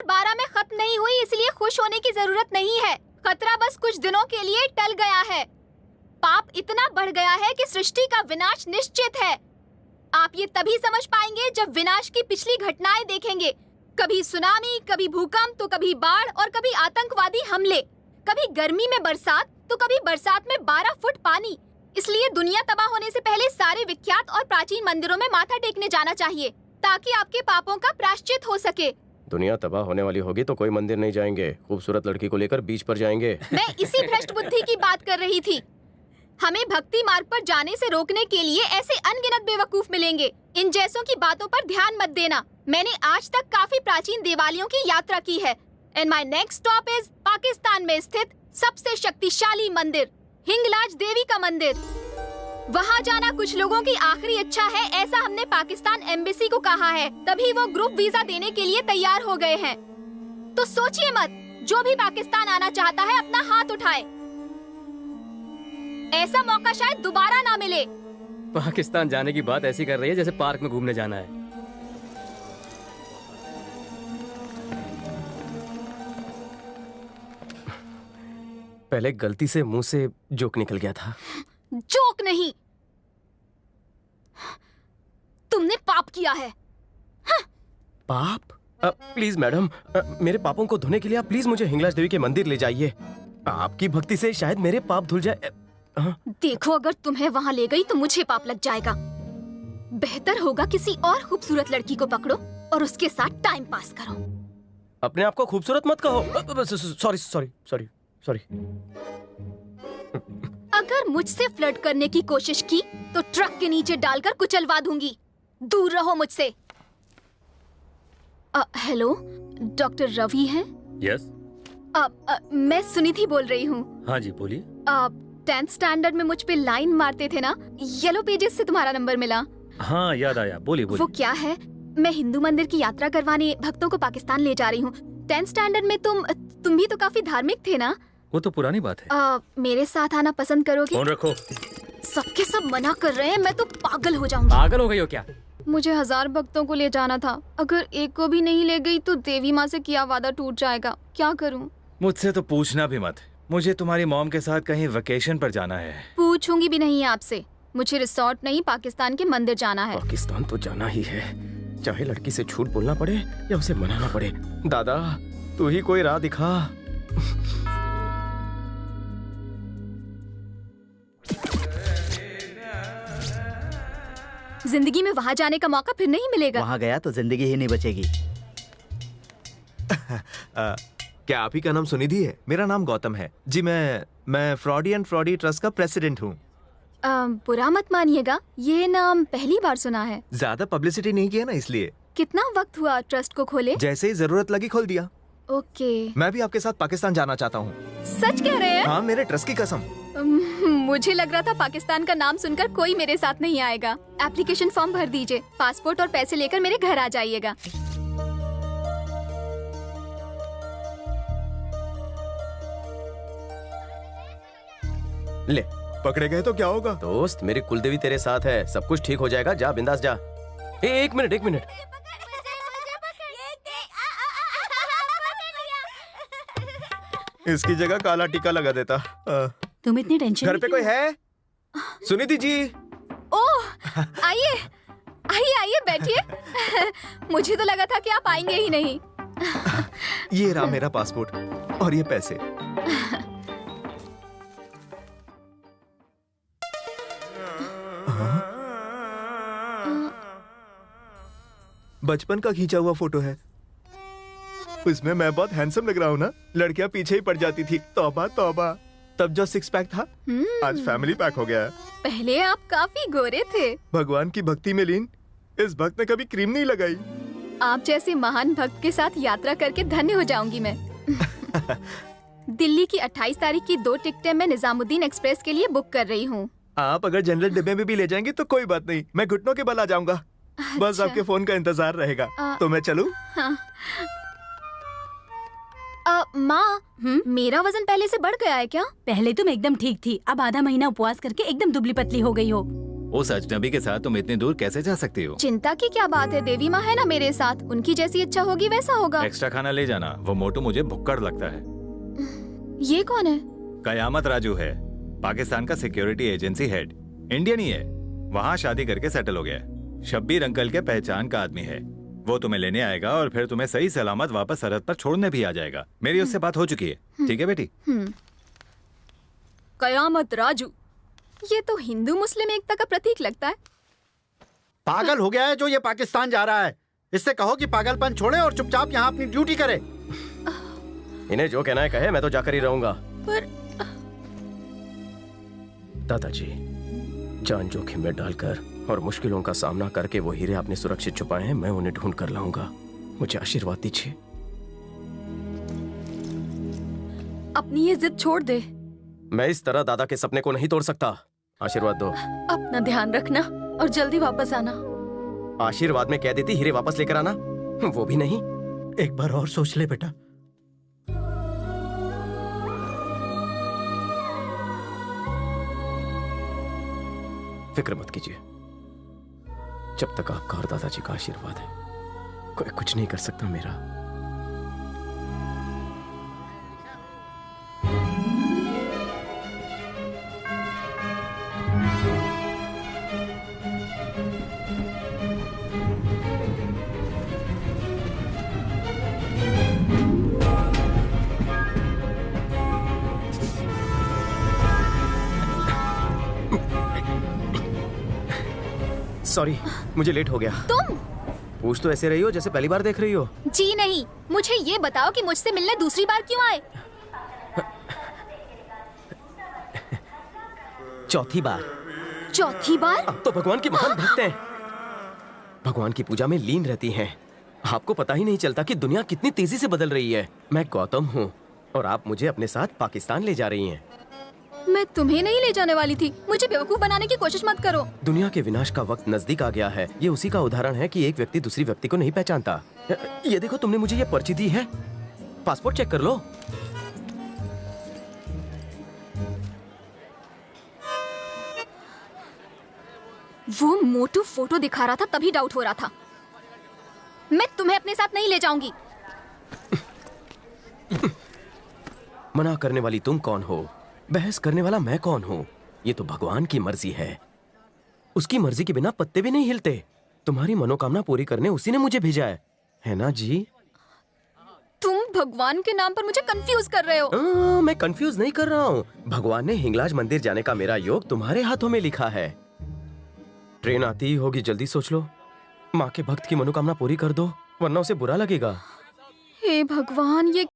2012 में खत्म नहीं हुई, इसलिए खुश होने की जरूरत नहीं है। खतरा बस कुछ दिनों के लिए टल गया है। पाप इतना बढ़ गया है कि सृष्टि का विनाश निश्चित है। आप ये तभी समझ पाएंगे जब विनाश की पिछली घटनाएं देखेंगे। कभी सुनामी, कभी भूकंप, तो कभी बाढ़ और कभी आतंकवादी हमले। कभी गर्मी में बरसात तो कभी बरसात में 12 फुट पानी। इसलिए दुनिया तबाह होने से पहले सारे विख्यात और प्राचीन मंदिरों में माथा टेकने जाना चाहिए, ताकि आपके पापों का प्रायश्चित हो सके। दुनिया तबाह होने वाली होगी तो कोई मंदिर नहीं जाएंगे, खूबसूरत लड़की को लेकर बीच पर जाएंगे। मैं इसी भ्रष्ट बुद्धि की बात कर रही थी। हमें भक्ति मार्ग पर जाने से रोकने के लिए ऐसे अनगिनत बेवकूफ मिलेंगे। इन जैसों की बातों पर ध्यान मत देना। मैंने आज तक काफी प्राचीन देवालयों की यात्रा की है। And my next stop is Pakistan में स्थित सबसे शक्तिशाली मंदिर, हिंगलाज देवी का मंदिर। वहाँ जाना कुछ लोगों की आखिरी इच्छा है, ऐसा हमने पाकिस्तान एम्बेसी को कहा है। तभी वो ग्रुप वीजा देने के लिए तैयार हो गए हैं। तो सोचिए मत, जो भी पाकिस्तान आना चाहता है अपना हाथ उठाए। ऐसा मौका शायद दोबारा ना मिले। पाकिस्तान जाने की बात ऐसी कर रही है जैसे पार्क में घूमने जाना है। पहले गलती से मुंह से जोक निकल गया था। जोक नहीं, तुमने पाप किया है। पाप? प्लीज मैडम, मेरे पापों को धोने के लिए आप प्लीज मुझे हिंगलाज देवी के मंदिर ले जाइए। आपकी भक्ति से शायद मेरे पाप धुल जाए। देखो, अगर तुम्हें वहाँ ले गई तो मुझे पाप लग जाएगा। बेहतर होगा किसी और खूबसूरत लड़की को पकड़ो और उसके साथ टाइम पास करो। अपने आप को खूबसूरत मत कहो। Sorry sorry sorry sorry. अगर मुझसे फ्लर्ट करने की कोशिश की तो ट्रक के नीचे डालकर कुचलवा दूंगी। दूर रहो मुझसे। हेलो, डॉक्टर रवि हैं? यस। मैं सुनीति बोल रही हूँ। हाँ जी, बोलिए। 10th स्टैंडर्ड में मुझ पे लाइन मारते थे ना, येलो पेजेस से तुम्हारा नंबर मिला। हाँ, याद आया, बोलिए बोलिए। वो क्या है, मैं हिंदू मंदिर की यात्रा करवाने भक्तों को पाकिस्तान ले जा रही हूँ। 10th स्टैंडर्ड में तुम भी तो काफी धार्मिक थे ना? वो तो पुरानी बात है। मेरे साथ आना पसंद करोगे? फोन रखो। सबके सब मना कर रहे हैं, मैं तो पागल हो जाऊंगी। पागल हो गई हो क्या? मुझे 1000 भक्तों को ले जाना था। अगर एक को भी नहीं ले गई तो देवी माँ से किया वादा टूट जाएगा। क्या करूँ? मुझसे तो पूछना भी मत। मुझे तुम्हारी मॉम के साथ कहीं वेकेशन पर जाना है। पूछूंगी भी नहीं आपसे। मुझे रिसोर्ट नहीं, पाकिस्तान के मंदिर जाना है। पाकिस्तान तो जाना ही है, चाहे लड़की से झूठ बोलना पड़े या उसे मनाना पड़े। दादा, तू ही कोई राह दिखा। जिंदगी में वहाँ जाने का मौका फिर नहीं मिलेगा। वहाँ गया तो जिंदगी ही नहीं बचेगी। क्या आप ही का नाम सुनिधि है? मेरा नाम गौतम है जी। मैं फ्रॉडी एंड फ्रॉडी ट्रस्ट का प्रेसिडेंट हूँ। बुरा मत मानिएगा, ये नाम पहली बार सुना है। ज्यादा पब्लिसिटी नहीं किया ना, इसलिए। कितना वक्त हुआ ट्रस्ट को खोले? जैसे ही जरूरत लगी खोल दिया। ओके। मैं भी आपके साथ पाकिस्तान जाना चाहता हूँ। सच कह रहे हैं? हाँ, मेरे ट्रस्ट की कसम। मुझे लग रहा था पाकिस्तान का नाम सुनकर कोई मेरे साथ नहीं आएगा। एप्लीकेशन फॉर्म भर दीजिए, पासपोर्ट और पैसे लेकर मेरे घर आ जाइएगा। ले, पकड़े गए तो क्या होगा? दोस्त, मेरी कुलदेवी तेरे साथ है, सब कुछ ठीक हो जाएगा। जा बिंदास जा। एक मिनट। इसकी जगह काला टीका लगा देता। तुम इतनी टेंशन घर पे कोई है? सुनिधि जी। ओह, आइए बैठिए। मुझे तो लगा था कि आप आएंगे ही नहीं। ये रहा मेरा पासपोर्ट और ये पैसे। बचपन का खींचा हुआ फोटो है। उसमें मैं बहुत हैंडसम लग रहा हूँ ना? लड़कियां पीछे ही पड़ जाती थी। तौबा तौबा। तब जो 6 पैक था, आज फैमिली पैक हो गया है। पहले आप काफी गोरे थे। भगवान की भक्ति में लीन इस भक्त ने कभी क्रीम नहीं लगाई। आप जैसे महान भक्त के साथ यात्रा करके धन्य हो जाऊंगी मैं। दिल्ली की 28 तारीख की 2 टिकटें मैं निजामुद्दीन एक्सप्रेस के लिए बुक कर रही हूँ। आप अगर जनरल डिब्बे में भी ले जाएंगी तो कोई बात नहीं, मैं घुटनों के बल आ जाऊंगा। बस आपके फोन का इंतजार रहेगा। तो मैं चलूं? हाँ। माँ, मेरा वजन पहले से बढ़ गया है क्या? पहले तुम एकदम ठीक थी, अब आधा महीना उपवास करके एकदम दुबली पतली हो गई हो। उस अजनबी के साथ तुम इतनी दूर कैसे जा सकती हो? चिंता की क्या बात है, देवी माँ है ना मेरे साथ, उनकी जैसी इच्छा होगी वैसा होगा। एक्स्ट्रा खाना ले जाना, वो मोटू मुझे भुक्कड़ लगता है। ये कौन है? कयामत राजू है, पाकिस्तान का सिक्योरिटी एजेंसी हेड, इंडियन ही है, वहाँ शादी करके सेटल हो गया है। शब्बीर अंकल के पहचान का आदमी है, वो तुम्हें लेने आएगा और फिर तुम्हें सही सलामत वापस सरहद पर छोड़ने भी आ जाएगा। मेरी उससे बात हो चुकी है, ठीक है बेटी? कयामत राजू, ये तो हिंदू मुस्लिम एकता का प्रतीक लगता है। पागल हो गया है जो ये पाकिस्तान जा रहा है। इससे कहो कि पागलपन छोड़े और चुपचाप यहाँ अपनी ड्यूटी करे। इन्हें जो कहना है कहे, मैं तो जाकर ही रहूंगा। पर दादाजी, जान जोखिम में डालकर और मुश्किलों का सामना करके वो हीरे आपने सुरक्षित छुपाए हैं, मैं उन्हें ढूंढ कर लाऊंगा। मुझे आशीर्वाद दीजिए। अपनी ये जिद छोड़ दे। मैं इस तरह दादा के सपने को नहीं तोड़ सकता। आशीर्वाद दो। अपना ध्यान रखना और जल्दी वापस आना। आशीर्वाद में कह देती हीरे वापस लेकर आना, वो भी नहीं। एक बार और सोच ले बेटा। फिक्र मत कीजिए, जब तक आपका और दादाजी का आशीर्वाद है, कोई कुछ नहीं कर सकता मेरा। सॉरी, मुझे लेट हो गया। तुम पूछ तो ऐसे रही हो जैसे पहली बार देख रही हो। जी नहीं, मुझे ये बताओ कि मुझसे मिलने दूसरी बार क्यों आए? चौथी बार। चौथी बार? आप तो भगवान की महान भक्त हैं। भगवान की पूजा में लीन रहती हैं। आपको पता ही नहीं चलता कि दुनिया कितनी तेजी से बदल रही है। मैं गौतम हूँ और आप मुझे अपने साथ पाकिस्तान ले जा रही हैं। मैं तुम्हें नहीं ले जाने वाली थी। मुझे बेवकूफ बनाने की कोशिश मत करो। दुनिया के विनाश का वक्त नजदीक आ गया है। ये उसी का उदाहरण है कि एक व्यक्ति दूसरी व्यक्ति को नहीं पहचानता। ये देखो, तुमने मुझे ये पर्ची दी है, पासपोर्ट चेक कर लो। वो मोटू फोटो दिखा रहा था, तभी डाउट हो रहा था। मैं तुम्हें अपने साथ नहीं ले जाऊंगी। मना करने वाली तुम कौन हो? बहस करने वाला मैं कौन हूँ? ये तो भगवान की मर्जी है। उसकी मर्जी के बिना पत्ते भी नहीं हिलते। तुम्हारी मनोकामना पूरी करने उसी ने मुझे भेजा है ना जी? तुम भगवान के नाम पर मुझे कंफ्यूज कर रहे हो। मैं कंफ्यूज नहीं कर रहा हूँ। भगवान ने हिंगलाज मंदिर जाने का मेरा योग तुम्हारे हाथों में लिखा है। ट्रेन आती ही होगी, जल्दी सोच लो। माँ के भक्त की मनोकामना पूरी कर दो, वरना उसे बुरा लगेगा। हे भगवान, ये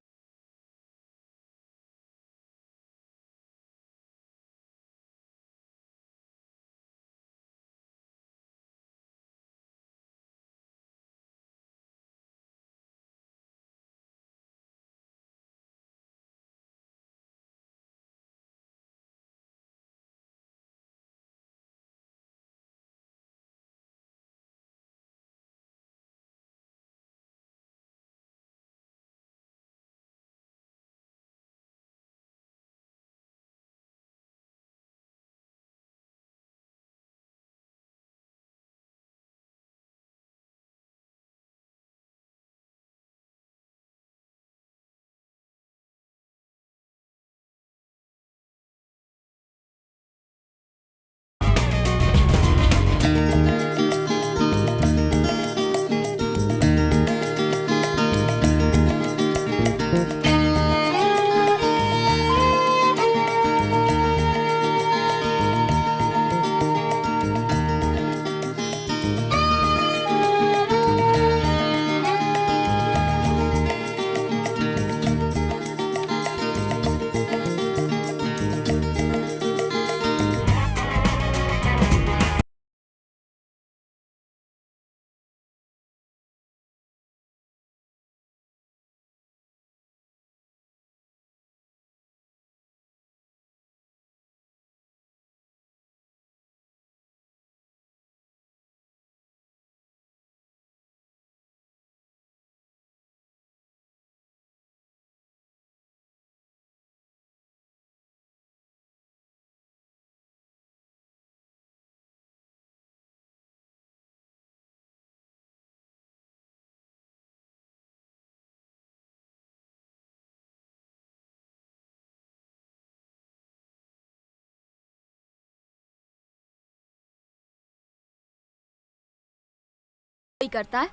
कोई करता है।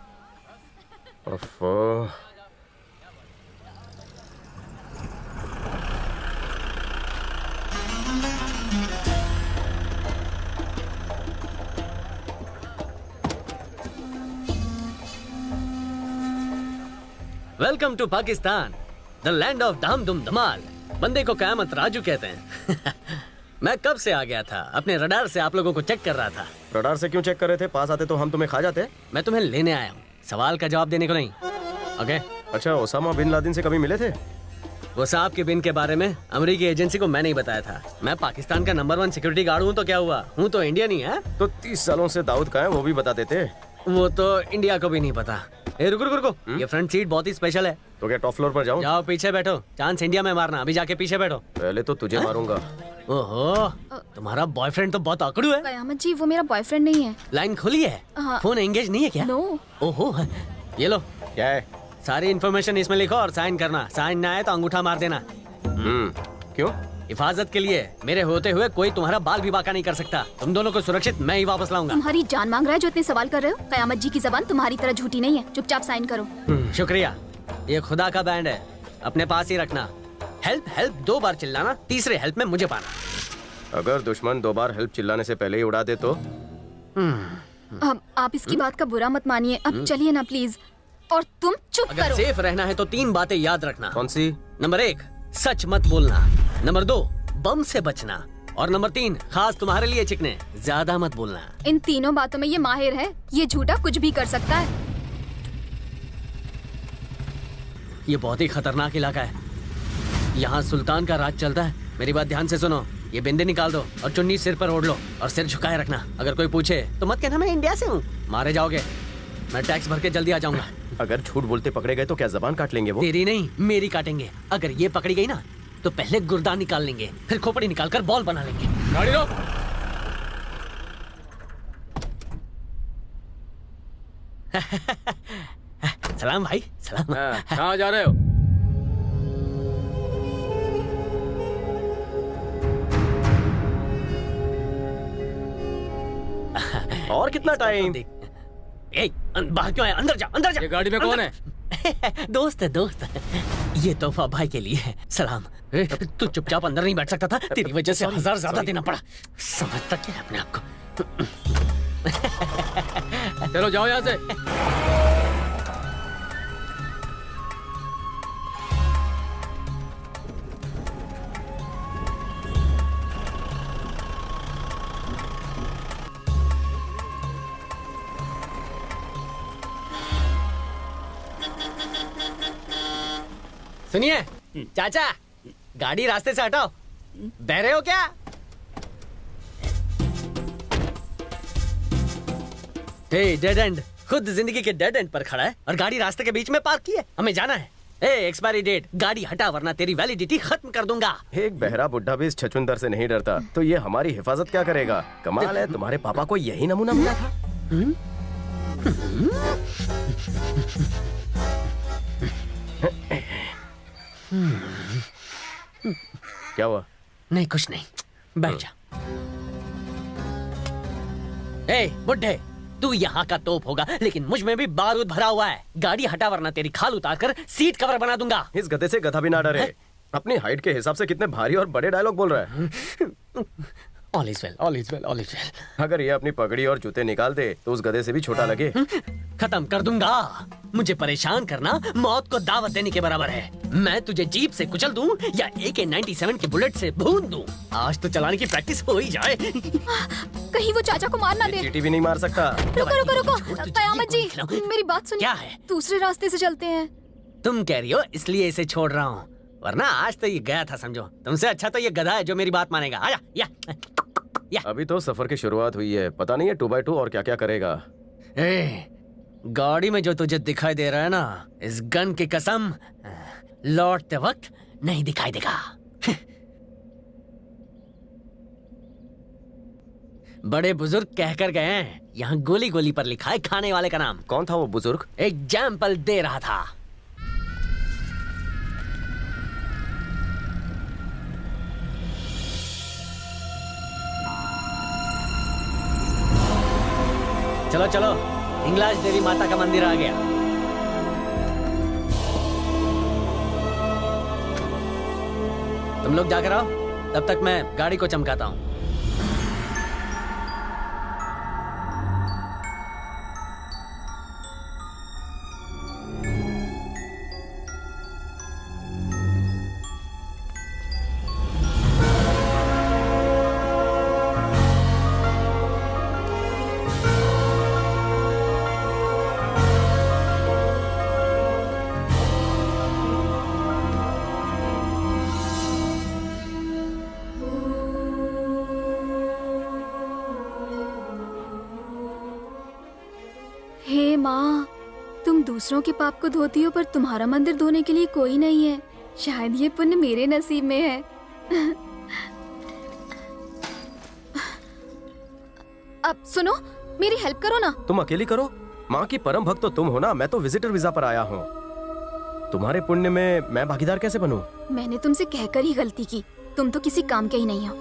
ओफो। Welcome to Pakistan, the land of धाम धूम धमाल। बंदे को कयामत राजू कहते हैं। मैं कब से आ गया था, अपने रडार से आप लोगों को चेक कर रहा था। रडार से क्यों चेक कर रहे थे? पास आते तो हम तुम्हें खा जाते। मैं तुम्हें लेने आया हूँ, सवाल का जवाब देने को नहीं। ओके? अच्छा, ओसामा बिन लादेन से कभी मिले थे? वो साहब के बिन के बारे में अमेरिकी एजेंसी को मैं नहीं बताया था। मैं पाकिस्तान का नंबर 1 सिक्योरिटी गार्ड हूँ तो क्या हुआ, हूँ तो इंडियन ही है। तो 30 सालों से दाऊद का है, वो भी बता देते। वो तो इंडिया को भी नहीं पता। ए रुको रुको रुको, ये फ्रंट सीट बहुत ही स्पेशल है। तो क्या टॉप फ्लोर पर जाऊं? जाओ पीछे बैठो, चांस इंडिया में मारना। अभी जाके पीछे बैठो। पहले तो तुझे मारूंगा। ओहो, तुम्हारा बॉयफ्रेंड तो बहुत आकड़ू है। कयामत जी, वो मेरा बॉयफ्रेंड नहीं है। लाइन खुली है? हाँ। फोन एंगेज नहीं है क्या? नो। ओहो, ये लो, क्या है? सारी इन्फॉर्मेशन इसमें लिखो और साइन करना। साइन ना आए तो अंगूठा मार देना। क्यों? हिफाजत के लिए। मेरे होते हुए कोई तुम्हारा बाल भी बांका नहीं कर सकता। तुम दोनों को सुरक्षित मैं ही वापस लाऊंगा। तुम्हारी जान मांग रहा है जो इतने सवाल कर रहे हो। कयामत जी की जबान तुम्हारी तरह झूठी नहीं है। चुपचाप साइन करो। शुक्रिया। ये खुदा का बैंड है, अपने पास ही रखना। हेल्प हेल्प 2 बार चिल्लाना, तीसरे हेल्प में मुझे पाना। अगर दुश्मन 2 बार हेल्प चिल्लाने से पहले ही उड़ा दे तो? अब आप इसकी बात का बुरा मत मानिए। अब चलिए ना प्लीज। और तुम चुप अगर करो। सेफ रहना है तो 3 बातें याद रखना। कौन सी? नंबर 1, सच मत बोलना। नंबर 2, बम से बचना। और नंबर 3, खास तुम्हारे लिए चिकने, ज्यादा मत बोलना। इन तीनों बातों में ये माहिर है। ये झूठा कुछ भी कर सकता है। ये बहुत ही खतरनाक इलाका है। यहाँ सुल्तान का राज चलता है। मेरी बात ध्यान से सुनो। ये बिंदी निकाल दो और चुन्नी सिर पर ओढ़ लो और सिर झुकाए रखना। अगर कोई पूछे तो मत कहना मैं इंडिया से हूँ, मारे जाओगे। मैं टैक्स भर के जल्दी आ जाऊंगा। अगर झूठ बोलते पकड़े गए तो क्या जबान काट लेंगे वो? तेरी नहीं, मेरी काटेंगे। अगर ये पकड़ी गई ना तो पहले गुर्दा निकाल लेंगे, फिर खोपड़ी निकाल कर बॉल बना लेंगे। गाड़ी रोक। सलाम भाई, सलाम। कहाँ जा रहे हो? और कितना टाइम? बाहर क्यों है? अंदर जा, अंदर जा। ये गाड़ी में कौन है? दोस्त है, दोस्त। ये तोहफा भाई के लिए है। सलाम। तू चुपचाप अंदर नहीं बैठ सकता था? तेरी वजह से 1000 ज्यादा देना पड़ा। समझता क्या है अपने आप को? चलो जाओ यहाँ से। सुनिए चाचा, गाड़ी रास्ते से हटाओ। बहरे हो क्या? डेड एंड खुद जिंदगी के डेड एंड पर खड़ा है और गाड़ी रास्ते के बीच में पार्क की है। हमें जाना है। एक्सपायरी डेट, गाड़ी हटा वरना तेरी वैलिडिटी खत्म कर दूंगा। एक बहरा बुढ़ा भी इस छछुंदर से नहीं डरता, तो ये हमारी हिफाजत क्या करेगा? कमाल है, तुम्हारे पापा को यही नमूना मिला था। क्या हुआ? नहीं कुछ नहीं, बैठ जा। बुड्ढे, तू यहाँ का तोप होगा लेकिन मुझ में भी बारूद भरा हुआ है। गाड़ी हटा वरना तेरी खाल उतार कर सीट कवर बना दूंगा। इस गधे से गधा भी ना डरे। अपनी हाइट के हिसाब से कितने भारी और बड़े डायलॉग बोल रहा है। All is well, all is well, all is well. अगर ये अपनी पगड़ी और जूते निकाल दे तो उस गधे से भी छोटा लगे। खत्म कर दूंगा। मुझे परेशान करना मौत को दावत देने के बराबर है। मैं तुझे जीप से कुचल दूं या AK-97 के बुलेट से भून दूं। आज तो चलाने की प्रैक्टिस हो ही जाए। कहीं वो चाचा को मार ना दे। चीटी भी नहीं मार सकता। रुको रुको रुको, कयामत जी मेरी बात सुनिए। क्या है? दूसरे रास्ते से चलते हैं। तुम कह रही हो इसलिए इसे छोड़ रहा हूँ, वरना आज तो ये गया था समझो। तुमसे अच्छा तो ये गधा है जो मेरी बात मानेगा। आजा, या। अभी तो सफर की शुरुआत हुई है, पता नहीं है 2x2 और क्या क्या करेगा। गाड़ी में जो तुझे दिखाई दे रहा है ना, इस गन की कसम लौटते वक्त नहीं दिखाई देगा। बड़े बुजुर्ग कहकर गए हैं, यहाँ गोली गोली पर लिखा है खाने वाले का नाम। कौन था वो बुजुर्ग? एग्जाम्पल दे रहा था। चलो चलो, हिंगलाज देवी माता का मंदिर आ गया। तुम लोग जाकर आओ, तब तक मैं गाड़ी को चमकाता हूँ। हे माँ, तुम दूसरों के पाप को धोती हो पर तुम्हारा मंदिर धोने के लिए कोई नहीं है। शायद ये पुण्य मेरे नसीब में है। अब सुनो, मेरी हेल्प करो ना। तुम अकेली करो? माँ की परम भक्त तो तुम हो ना, मैं तो विजिटर वीजा पर आया हूँ। तुम्हारे पुण्य में मैं भागीदार कैसे बनूं? मैंने तुमसे कहकर ही गलती की। तुम तो किसी काम के ही नहीं हो।